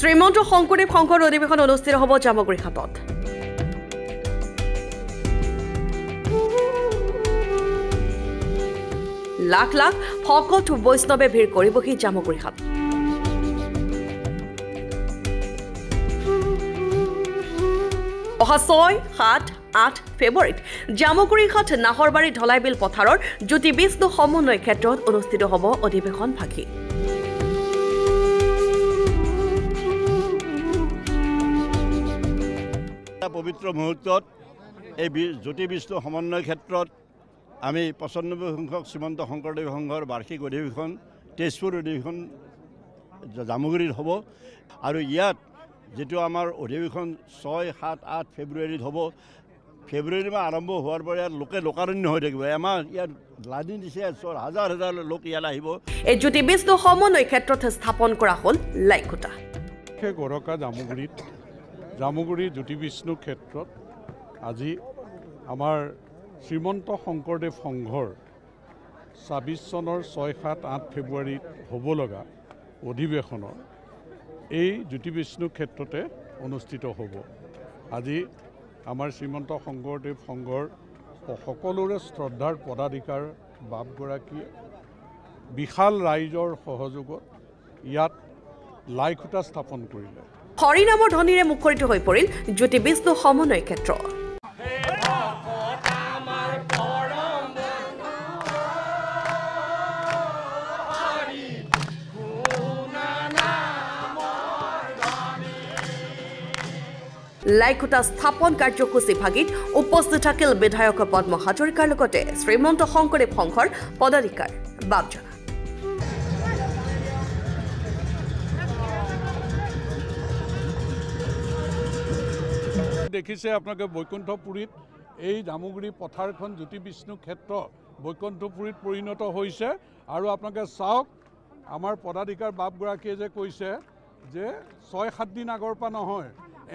শ্ৰীমন্ত শংকৰদেৱ সংঘৰ অধিৱেশন অনুষ্ঠিত হ'ব জামুগুৰিঘাটত। লাখ লাখ ভকত বৈষ্ণৱে ভিৰ কৰিবহি জামুগুৰিঘাট। অহা 6, 7, 8 ফেব্ৰুৱাৰীত জামুগুৰিঘাট নাহৰবাৰী ঢলাইবিল পথাৰৰ জ্যোতি বিষ্ণু সমন্বয় ক্ষেত্ৰত অনুষ্ঠিত হ'ব অধিৱেশন ভাগি। পবিত্ৰ মুহূৰ্তত এই জ্যোতি বিষ্ণু সমন্বয় ক্ষেত্ৰত আমি 95 সংখ্যক শ্ৰীমন্ত শংকৰদেৱ সংঘৰ বাৰ্ষিক অধিৱেশন তেজপুৰ অধিৱেশন জামুগুৰিত হ'ব আৰু ইয়াত যেটো আমাৰ অধিৱেশন 6, 7, 8 ফেব্ৰুৱাৰীত হ'ব। ফেব্ৰুৱাৰী মাহ আৰম্ভ হোৱাৰ পৰা ইয়াত লোকে লোকাৰণ্য হৈ থাকিব। আমাৰ ইয়াত লানি দিছে হাজাৰ হাজাৰ লোক ইয়ালৈ আহিব। এই জ্যোতি বিষ্ণু সমন্বয় ক্ষেত্ৰত স্থাপন কৰা হ'ল লাইখুটা। গৰকা জামুগুৰি জ্যোতি বিষ্ণু ক্ষেত্ৰত আজি আমাৰ শ্ৰীমন্ত শংকৰদেৱ সংঘৰ 26 চনৰ 6, 7, 8 ফেব্ৰুৱাৰীত হ'ব লগা অধিৱেশনৰ এই জ্যোতি বিষ্ণু ক্ষেত্ৰতে অনুষ্ঠিত হ'ব। আজি আমাৰ শ্ৰীমন্ত শংকৰদেৱ সংঘৰ সকলোৰে শ্ৰদ্ধাৰ পদাধিকাৰ বাপগৰাকীয়ে বিশাল ৰাইজৰ সহযোগত ইয়াত লাইখুটা স্থাপন কৰিলে। হৰিনামৰ ধ্বনিৰে মুখৰিত হৈ পৰিল জ্যোতি বিষ্ণু সমন্বয় ক্ষেত্ৰ। লাইখুটা স্থাপন কাৰ্যসূচী ভাগিত উপস্থিত থাকিল বিধায়ক পদ্ম হাজৰিকাৰ লগতে শ্ৰীমন্ত শংকৰদেৱ সংঘৰ পদাধিকাৰ বাপজনা। দেখিছে আপোনালোকে বৈকুণ্ঠপুৰীত এই জামুগুৰি পথাৰখন জ্যোতি বিষ্ণু ক্ষেত্ৰ বৈকুণ্ঠপুৰীত পৰিণত হৈছে আৰু আপোনালোকে চাওক আমাৰ পদাধিকাৰ বাপগৰাকীয়ে যে কৈছে যে 6-7 দিন আগৰ পৰা নহয়,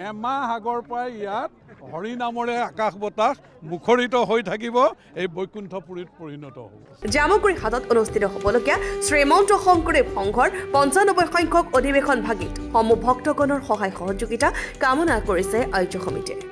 এমাহ আগৰ পৰাই ইয়াত হৰিনামৰে আকাশ বতাহ মুখৰিত হৈ থাকিব, এই বৈকুণ্ঠপুৰীত পৰিণত হ'ব। জামুগুৰিঘাটত অনুষ্ঠিত হ'বলগীয়া শ্ৰীমন্ত শংকৰদেৱ সংঘৰ 95 সংখ্যক অধিৱেশন ভাগিত সমূহ ভক্তগণৰ সহায় সহযোগিতা কামনা কৰিছে আয়োজক সমিতিয়ে।